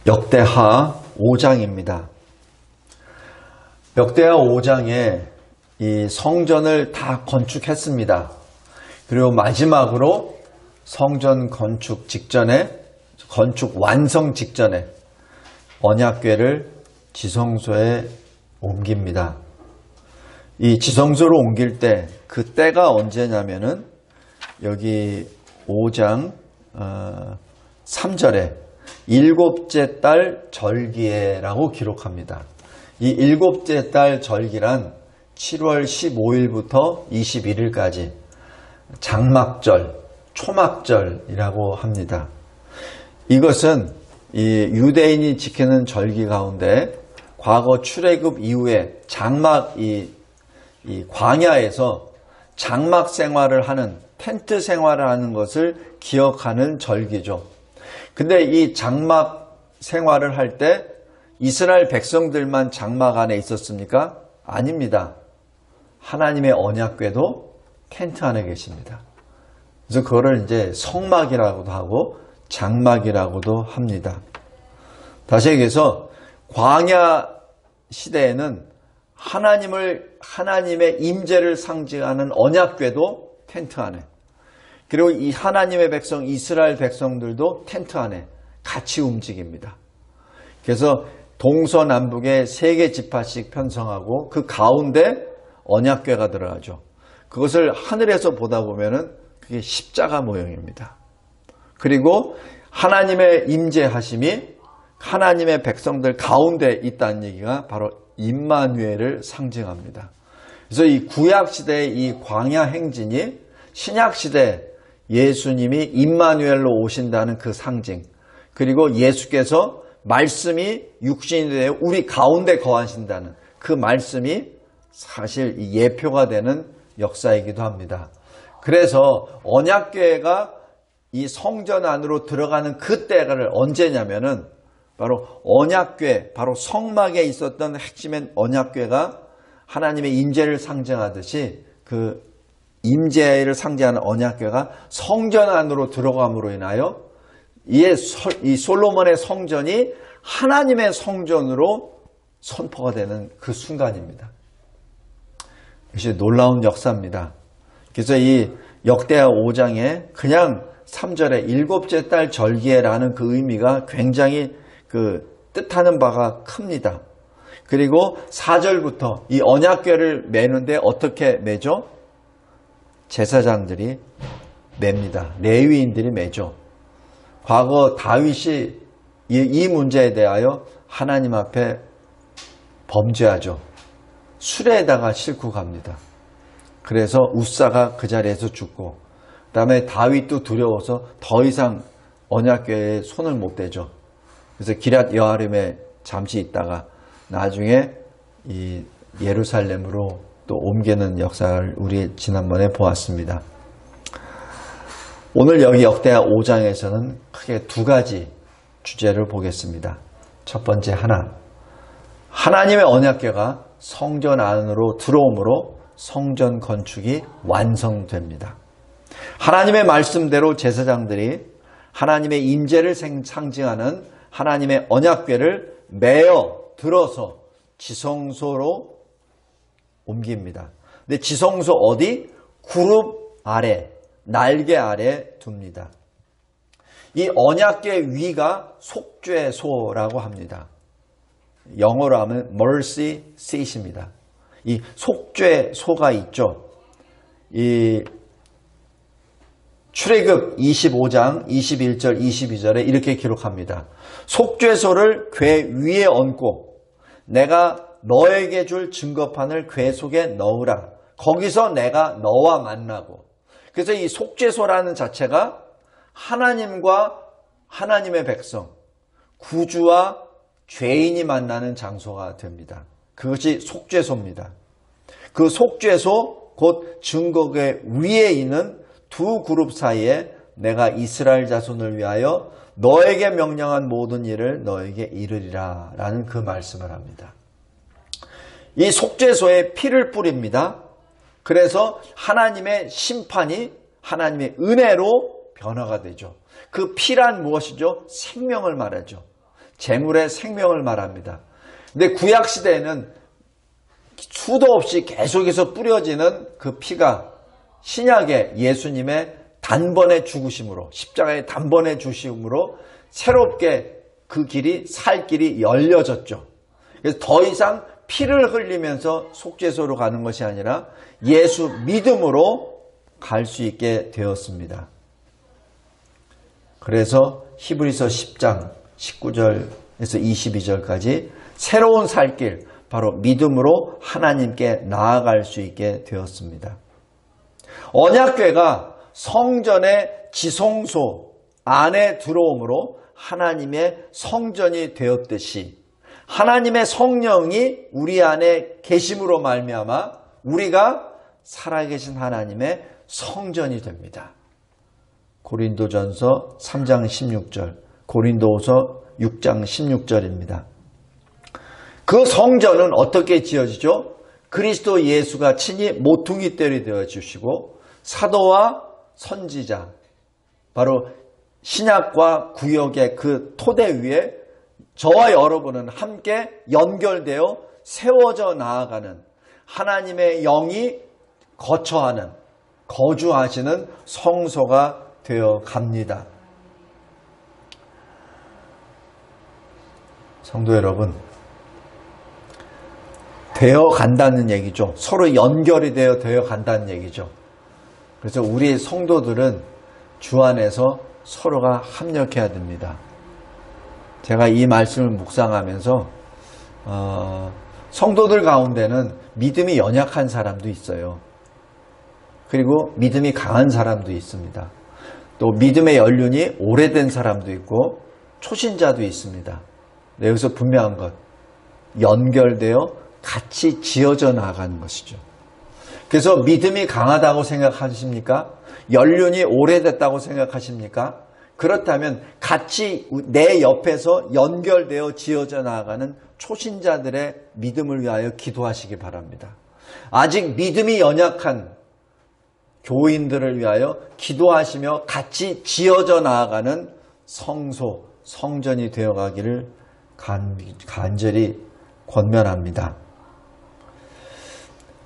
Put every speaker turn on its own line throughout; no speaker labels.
역대하 5장입니다. 역대하 5장에 이 성전을 다 건축했습니다. 그리고 마지막으로 성전 건축 직전에, 건축 완성 직전에 언약궤를 지성소에 옮깁니다. 이 지성소로 옮길 때, 그 때가 언제냐면은 여기 5장 3절에 일곱째 달 절기에라고 기록합니다. 이 일곱째 달 절기란 7월 15일부터 21일까지 장막절, 초막절이라고 합니다. 이것은 이 유대인이 지키는 절기 가운데 과거 출애굽 이후에 장막 이 광야에서 장막 생활을 하는, 텐트 생활을 하는 것을 기억하는 절기죠. 근데 이 장막 생활을 할 때 이스라엘 백성들만 장막 안에 있었습니까? 아닙니다. 하나님의 언약궤도 텐트 안에 계십니다. 그래서 그거를 이제 성막이라고도 하고 장막이라고도 합니다. 다시 얘기해서 광야 시대에는 하나님의 임재를 상징하는 언약궤도 텐트 안에, 그리고 이 하나님의 백성 이스라엘 백성들도 텐트 안에 같이 움직입니다. 그래서 동서남북에 3개 지파씩 편성하고 그 가운데 언약궤가 들어가죠. 그것을 하늘에서 보다 보면은 그게 십자가 모형입니다. 그리고 하나님의 임재하심이 하나님의 백성들 가운데 있다는 얘기가 바로 임마누엘을 상징합니다. 그래서 이 구약시대의 이 광야 행진이 신약시대 예수님이 임마누엘로 오신다는 그 상징, 그리고 예수께서 말씀이 육신이 되어 우리 가운데 거하신다는 그 말씀이 사실 예표가 되는 역사이기도 합니다. 그래서 언약궤가 이 성전 안으로 들어가는 그 때가 언제냐면은 바로 언약궤, 바로 성막에 있었던 핵심인 언약궤가 하나님의 임재를 상징하듯이 그 임재를 상징하는 언약궤가 성전 안으로 들어감으로 인하여 이 솔로몬의 성전이 하나님의 성전으로 선포가 되는 그 순간입니다. 이것이 놀라운 역사입니다. 그래서 이 역대하 5장에 그냥 3절에 일곱째 달 절기에라는 그 의미가 굉장히 그 뜻하는 바가 큽니다. 그리고 4절부터 이 언약궤를 매는데 어떻게 매죠? 제사장들이 맵니다. 레위인들이 매죠. 과거 다윗이 이 문제에 대하여 하나님 앞에 범죄하죠. 수레에다가 싣고 갑니다. 그래서 우사가 그 자리에서 죽고, 그 다음에 다윗도 두려워서 더 이상 언약궤에 손을 못 대죠. 그래서 기럇 여아림에 잠시 있다가 나중에 이 예루살렘으로 또 옮기는 역사를 우리 지난번에 보았습니다. 오늘 여기 역대하 5장에서는 크게 2가지 주제를 보겠습니다. 첫 번째, 하나님의 언약궤가 성전 안으로 들어오므로 성전 건축이 완성됩니다. 하나님의 말씀대로 제사장들이 하나님의 임재를 상징하는 하나님의 언약궤를 메어 들어서 지성소로 옮깁니다. 근데 지성소 어디? 그룹 아래, 날개 아래 둡니다. 이 언약궤 위가 속죄소라고 합니다. 영어로 하면 mercy seat입니다. 이 속죄소가 있죠. 이 출애굽 25장 21절 22절에 이렇게 기록합니다. 속죄소를 궤 위에 얹고 내가 너에게 줄 증거판을 궤 속에 넣으라. 거기서 내가 너와 만나고. 그래서 이 속죄소라는 자체가 하나님과 하나님의 백성, 구주와 죄인이 만나는 장소가 됩니다. 그것이 속죄소입니다. 그 속죄소, 곧 증거궤 위에 있는 2 그룹 사이에 내가 이스라엘 자손을 위하여 너에게 명령한 모든 일을 너에게 이르리라 라는 그 말씀을 합니다. 이 속죄소에 피를 뿌립니다. 그래서 하나님의 심판이 하나님의 은혜로 변화가 되죠. 그 피란 무엇이죠? 생명을 말하죠. 재물의 생명을 말합니다. 근데 구약시대에는 수도 없이 계속해서 뿌려지는 그 피가 신약의 예수님의 단번에 죽으심으로, 십자가의 단번에 죽으심으로 새롭게 그 길이, 살 길이 열려졌죠. 그래서 더 이상 피를 흘리면서 속죄소로 가는 것이 아니라 예수 믿음으로 갈 수 있게 되었습니다. 그래서 히브리서 10장 19절에서 22절까지 새로운 살길, 바로 믿음으로 하나님께 나아갈 수 있게 되었습니다. 언약궤가 성전의 지성소 안에 들어옴으로 하나님의 성전이 되었듯이 하나님의 성령이 우리 안에 계심으로 말미암아 우리가 살아계신 하나님의 성전이 됩니다. 고린도전서 3장 16절, 고린도후서 6장 16절입니다. 그 성전은 어떻게 지어지죠? 그리스도 예수가 친히 모퉁이 떼이 되어 주시고 사도와 선지자, 바로 신약과 구약의 그 토대 위에 저와 여러분은 함께 연결되어 세워져 나아가는 하나님의 영이 거처하는, 거주하시는 성소가 되어 갑니다. 성도 여러분, 되어 간다는 얘기죠. 서로 연결이 되어 간다는 얘기죠. 그래서 우리 성도들은 주 안에서 서로가 합력해야 됩니다. 제가 이 말씀을 묵상하면서 성도들 가운데는 믿음이 연약한 사람도 있어요. 그리고 믿음이 강한 사람도 있습니다. 또 믿음의 연륜이 오래된 사람도 있고 초신자도 있습니다. 네, 여기서 분명한 것, 연결되어 같이 지어져 나가는 것이죠. 그래서 믿음이 강하다고 생각하십니까? 연륜이 오래됐다고 생각하십니까? 그렇다면 같이 내 옆에서 연결되어 지어져 나가는 초신자들의 믿음을 위하여 기도하시기 바랍니다. 아직 믿음이 연약한 교인들을 위하여 기도하시며 같이 지어져 나아가는 성소, 성전이 되어가기를 간절히 권면합니다.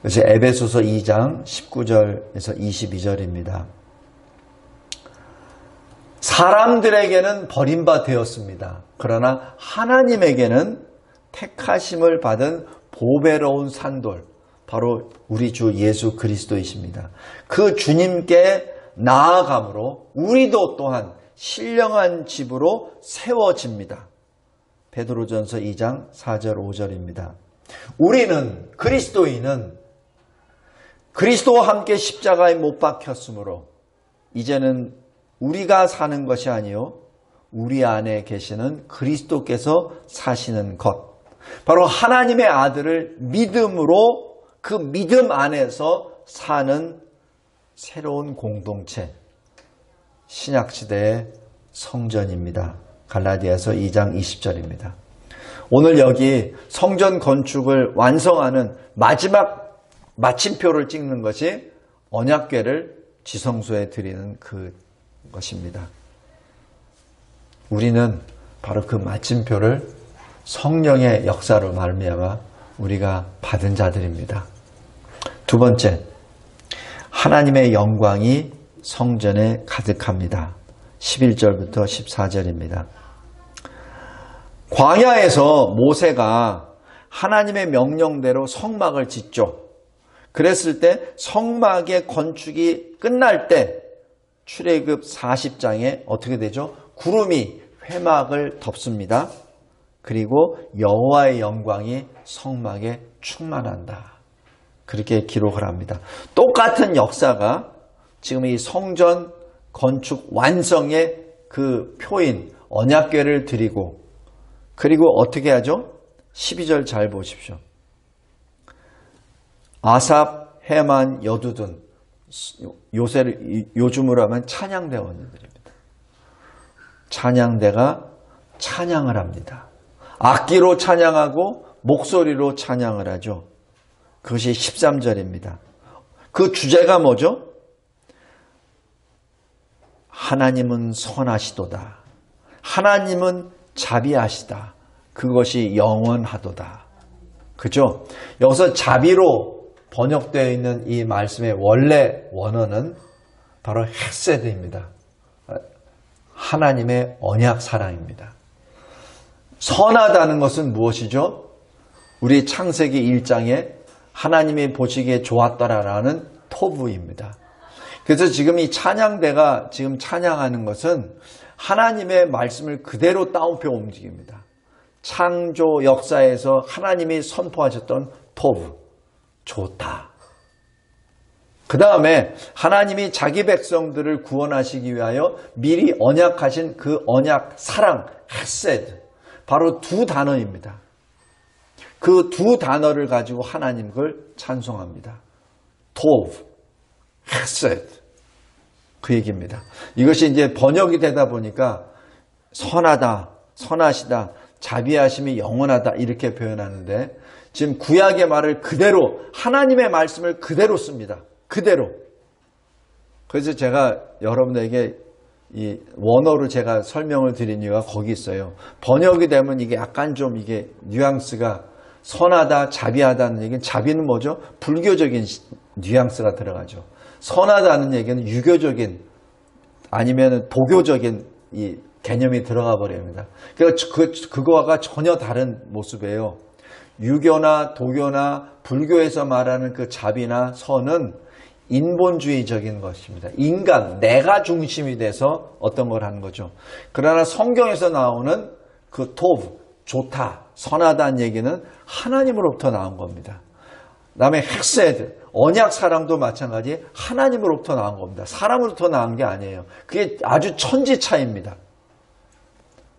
그래서 에베소서 2장 19절에서 22절입니다. 사람들에게는 버림바 되었습니다. 그러나 하나님에게는 택하심을 받은 보배로운 산돌, 바로 우리 주 예수 그리스도이십니다. 그 주님께 나아감으로 우리도 또한 신령한 집으로 세워집니다. 베드로전서 2장 4절 5절입니다. 우리는, 그리스도인은 그리스도와 함께 십자가에 못 박혔으므로 이제는 우리가 사는 것이 아니요 우리 안에 계시는 그리스도께서 사시는 것, 바로 하나님의 아들을 믿음으로 그 믿음 안에서 사는 새로운 공동체, 신약시대의 성전입니다. 갈라디아서 2장 20절입니다. 오늘 여기 성전 건축을 완성하는 마지막 마침표를 찍는 것이 언약궤를 지성소에 드리는 것입니다. 우리는 바로 그 마침표를 성령의 역사로 말미암아 우리가 받은 자들입니다. 두 번째, 하나님의 영광이 성전에 가득합니다. 11절부터 14절입니다. 광야에서 모세가 하나님의 명령대로 성막을 짓죠. 그랬을 때 성막의 건축이 끝날 때 출애굽 40장에 어떻게 되죠? 구름이 회막을 덮습니다. 그리고 여호와의 영광이 성막에 충만한다. 그렇게 기록을 합니다. 똑같은 역사가 지금 이 성전 건축 완성의 그 표인 언약궤를 드리고, 그리고 어떻게 하죠? 12절 잘 보십시오. 아삽, 헤만, 여두둔, 요즘으로 하면 찬양대원들입니다. 찬양대가 찬양을 합니다. 악기로 찬양하고 목소리로 찬양을 하죠. 그것이 13절입니다. 그 주제가 뭐죠? 하나님은 선하시도다. 하나님은 자비하시다. 그것이 영원하도다. 그죠? 여기서 자비로 번역되어 있는 이 말씀의 원래 원어는 바로 헤세드입니다. 하나님의 언약 사랑입니다. 선하다는 것은 무엇이죠? 우리 창세기 1장에 하나님이 보시기에 좋았더라라는 토부입니다. 그래서 지금 이 찬양대가 지금 찬양하는 것은 하나님의 말씀을 그대로 따옴표 움직입니다. 창조 역사에서 하나님이 선포하셨던 토부, 좋다. 그 다음에 하나님이 자기 백성들을 구원하시기 위하여 미리 언약하신 그 언약 사랑, 헤세드, 바로 두 단어입니다. 그 두 단어를 가지고 하나님을 찬송합니다. 토브, 헤세드. 그 얘기입니다. 이것이 이제 번역이 되다 보니까 선하다, 선하시다, 자비하심이 영원하다 이렇게 표현하는데 지금 구약의 말을 그대로 하나님의 말씀을 그대로 씁니다. 그대로. 그래서 제가 여러분에게 이 원어로 제가 설명을 드린 이유가 거기 있어요. 번역이 되면 이게 약간 좀 이게 뉘앙스가 선하다, 자비하다는 얘기는 자비는 뭐죠? 불교적인 뉘앙스가 들어가죠. 선하다는 얘기는 유교적인 아니면 도교적인 이 개념이 들어가 버립니다. 그거와 전혀 다른 모습이에요. 유교나 도교나 불교에서 말하는 그 자비나 선은 인본주의적인 것입니다. 인간, 내가 중심이 돼서 어떤 걸 하는 거죠. 그러나 성경에서 나오는 그 토브, 좋다, 선하다는 얘기는 하나님으로부터 나온 겁니다. 그다음에 헤세드, 언약 사랑도 마찬가지 하나님으로부터 나온 겁니다. 사람으로부터 나온 게 아니에요. 그게 아주 천지차이입니다.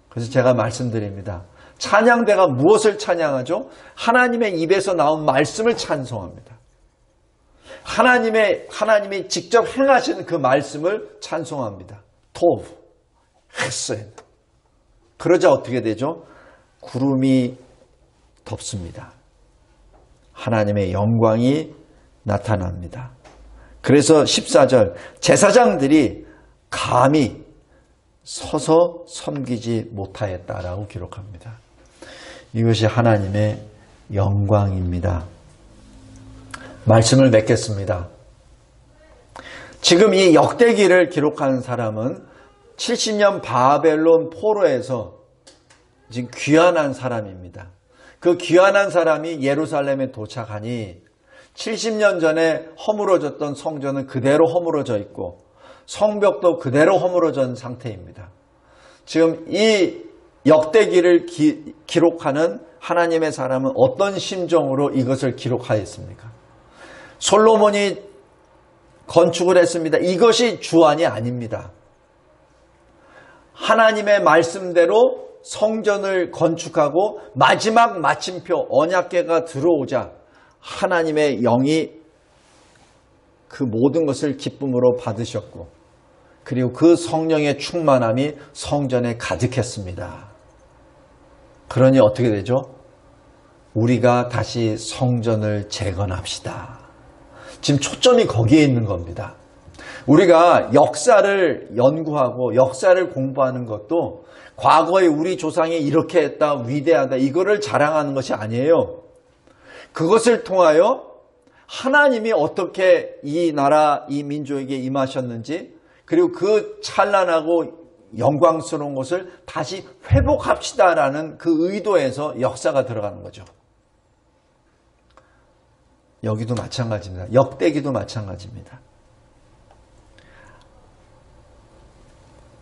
그래서 제가 말씀드립니다. 찬양대가 무엇을 찬양하죠? 하나님의 입에서 나온 말씀을 찬송합니다. 하나님이 직접 행하시는 그 말씀을 찬송합니다. 토브, 헤세드. 그러자 어떻게 되죠? 구름이 덮습니다. 하나님의 영광이 나타납니다. 그래서 14절 제사장들이 감히 서서 섬기지 못하였다라고 기록합니다. 이것이 하나님의 영광입니다. 말씀을 맺겠습니다. 지금 이 역대기를 기록한 사람은 70년 바벨론 포로에서 지금 귀환한 사람입니다. 그 귀환한 사람이 예루살렘에 도착하니 70년 전에 허물어졌던 성전은 그대로 허물어져 있고 성벽도 그대로 허물어진 상태입니다. 지금 이 역대기를 기록하는 하나님의 사람은 어떤 심정으로 이것을 기록하였습니까? 솔로몬이 건축을 했습니다. 이것이 주안이 아닙니다. 하나님의 말씀대로 성전을 건축하고 마지막 마침표 언약궤가 들어오자 하나님의 영이 그 모든 것을 기쁨으로 받으셨고 그리고 그 성령의 충만함이 성전에 가득했습니다. 그러니 어떻게 되죠? 우리가 다시 성전을 재건합시다. 지금 초점이 거기에 있는 겁니다. 우리가 역사를 연구하고 역사를 공부하는 것도 과거에 우리 조상이 이렇게 했다, 위대하다 이거를 자랑하는 것이 아니에요. 그것을 통하여 하나님이 어떻게 이 나라, 이 민족에게 임하셨는지 그리고 그 찬란하고 영광스러운 것을 다시 회복합시다라는 그 의도에서 역사가 들어가는 거죠. 여기도 마찬가지입니다. 역대기도 마찬가지입니다.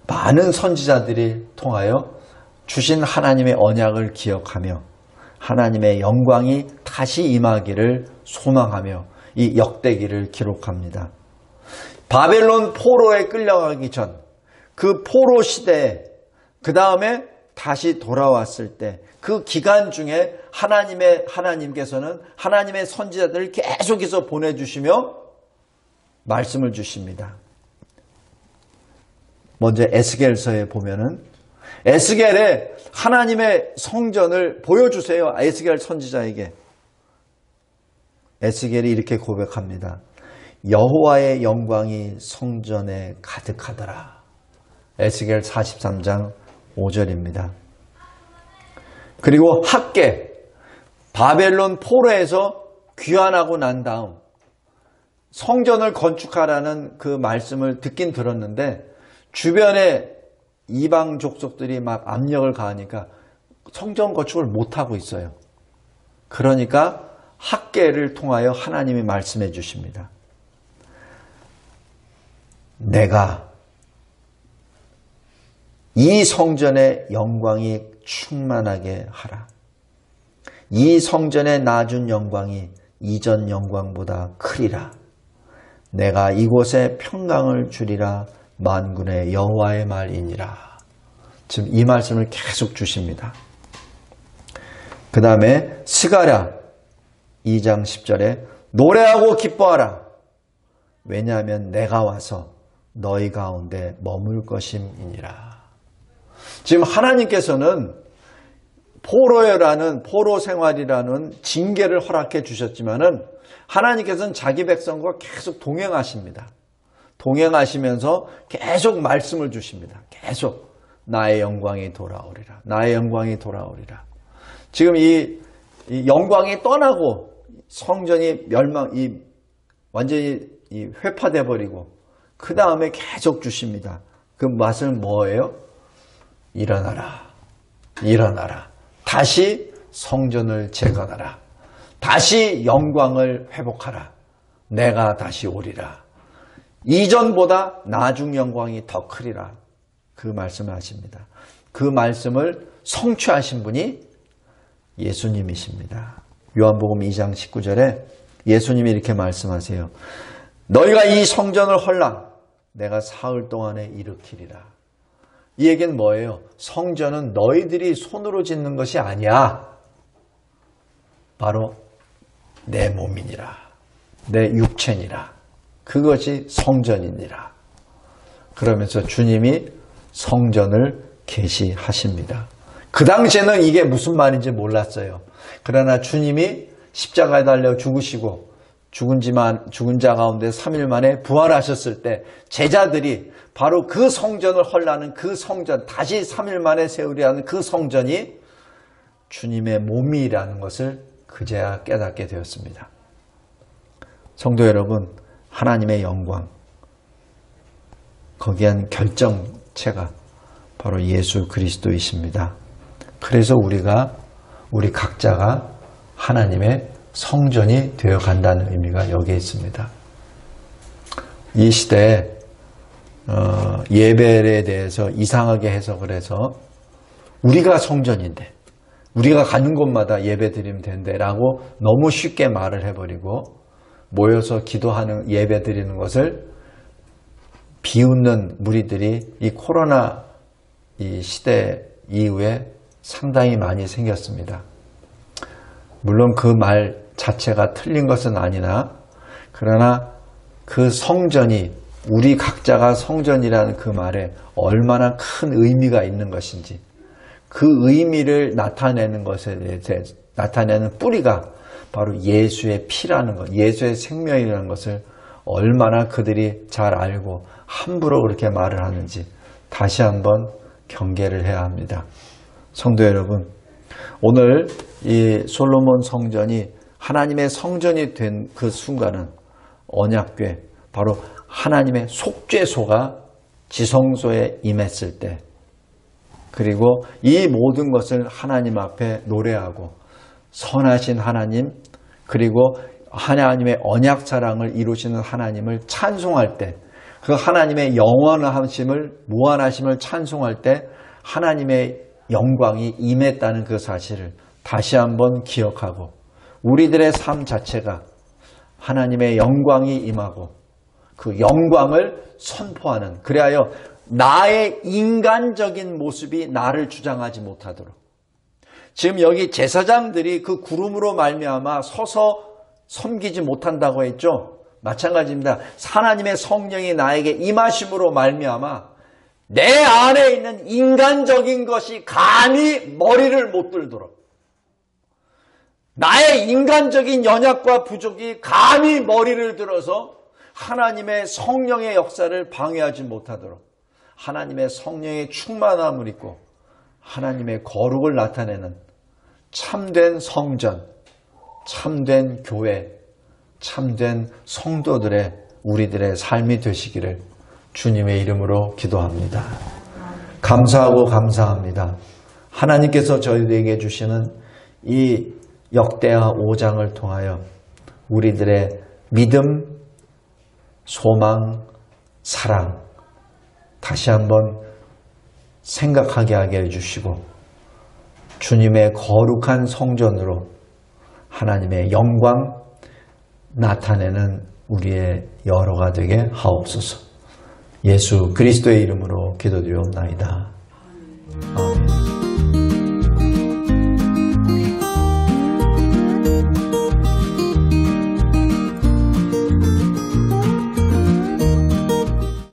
많은 선지자들이 통하여 주신 하나님의 언약을 기억하며 하나님의 영광이 다시 임하기를 소망하며 이 역대기를 기록합니다. 바벨론 포로에 끌려가기 전 그 포로 시대에 그 다음에 다시 돌아왔을 때 그 기간 중에 하나님께서는 하나님의 선지자들을 계속해서 보내주시며 말씀을 주십니다. 먼저 에스겔서에 보면은 에스겔에 하나님의 성전을 보여주세요. 에스겔 선지자에게. 에스겔이 이렇게 고백합니다. 여호와의 영광이 성전에 가득하더라. 에스겔 43장 5절입니다. 그리고 학계, 바벨론 포로에서 귀환하고 난 다음 성전을 건축하라는 그 말씀을 듣긴 들었는데 주변에 이방 족속들이 막 압력을 가하니까 성전 건축을 못하고 있어요. 그러니까 학계를 통하여 하나님이 말씀해 주십니다. 내가 이 성전의 영광이 충만하게 하라. 이 성전에 놔준 영광이 이전 영광보다 크리라. 내가 이곳에 평강을 주리라. 만군의 여호와의 말이니라. 지금 이 말씀을 계속 주십니다. 그 다음에 스가랴 2장 10절에 노래하고 기뻐하라. 왜냐하면 내가 와서 너희 가운데 머물 것임이니라. 지금 하나님께서는 포로 생활이라는 징계를 허락해 주셨지만은 하나님께서는 자기 백성과 계속 동행하십니다. 동행하시면서 계속 말씀을 주십니다. 계속 나의 영광이 돌아오리라. 나의 영광이 돌아오리라. 지금 이 영광이 떠나고 성전이 완전히 회파돼 버리고 그 다음에 계속 주십니다. 그 맛은 뭐예요? 일어나라. 일어나라. 다시 성전을 재건하라. 다시 영광을 회복하라. 내가 다시 오리라. 이전보다 나중 영광이 더 크리라. 그 말씀을 하십니다. 그 말씀을 성취하신 분이 예수님이십니다. 요한복음 2장 19절에 예수님이 이렇게 말씀하세요. 너희가 이 성전을 헐라. 내가 사흘 동안에 일으키리라. 이 얘기는 뭐예요? 성전은 너희들이 손으로 짓는 것이 아니야. 바로 내 몸이니라. 내 육체니라. 그것이 성전이니라. 그러면서 주님이 성전을 계시하십니다. 그 당시에는 이게 무슨 말인지 몰랐어요. 그러나 주님이 십자가에 달려 죽으시고 죽은 자 가운데 3일 만에 부활하셨을 때 제자들이 바로 그 성전을 헐라는 그 성전, 다시 3일 만에 세우리라는 그 성전이 주님의 몸이라는 것을 그제야 깨닫게 되었습니다. 성도 여러분, 하나님의 영광, 거기한 결정체가 바로 예수 그리스도이십니다. 그래서 우리 각자가 하나님의 성전이 되어간다는 의미가 여기에 있습니다. 이 시대에 예배에 대해서 이상하게 해석을 해서 우리가 성전인데 우리가 가는 곳마다 예배 드리면 된대 라고 너무 쉽게 말을 해버리고 모여서 기도하는 예배 드리는 것을 비웃는 무리들이 이 코로나 이 시대 이후에 상당히 많이 생겼습니다. 물론 그 말 자체가 틀린 것은 아니나 그러나 그 성전이 우리 각자가 성전이라는 그 말에 얼마나 큰 의미가 있는 것인지 그 의미를 나타내는 것에 대해서 나타내는 뿌리가 바로 예수의 피라는 것, 예수의 생명이라는 것을 얼마나 그들이 잘 알고 함부로 그렇게 말을 하는지 다시 한번 경계를 해야 합니다. 성도 여러분, 오늘 이 솔로몬 성전이 하나님의 성전이 된 그 순간은 언약궤, 바로 하나님의 속죄소가 지성소에 임했을 때, 그리고 이 모든 것을 하나님 앞에 노래하고 선하신 하나님, 그리고 하나님의 언약 사랑을 이루시는 하나님을 찬송할 때, 그 하나님의 영원하심을, 무한하심을 찬송할 때 하나님의 영광이 임했다는 그 사실을 다시 한번 기억하고 우리들의 삶 자체가 하나님의 영광이 임하고 그 영광을 선포하는, 그리하여 나의 인간적인 모습이 나를 주장하지 못하도록, 지금 여기 제사장들이 그 구름으로 말미암아 서서 섬기지 못한다고 했죠. 마찬가지입니다. 하나님의 성령이 나에게 임하심으로 말미암아 내 안에 있는 인간적인 것이 감히 머리를 못 들도록, 나의 인간적인 연약과 부족이 감히 머리를 들어서 하나님의 성령의 역사를 방해하지 못하도록 하나님의 성령의 충만함을 입고 하나님의 거룩을 나타내는 참된 성전, 참된 교회, 참된 성도들의 우리들의 삶이 되시기를 주님의 이름으로 기도합니다. 감사하고 감사합니다. 하나님께서 저희에게 주시는 이 역대하 5장을 통하여 우리들의 믿음, 소망, 사랑 다시 한번 생각하게 하게 해주시고 주님의 거룩한 성전으로 하나님의 영광 나타내는 우리의 여러가 되게 하옵소서. 예수 그리스도의 이름으로 기도드리옵나이다. 아멘.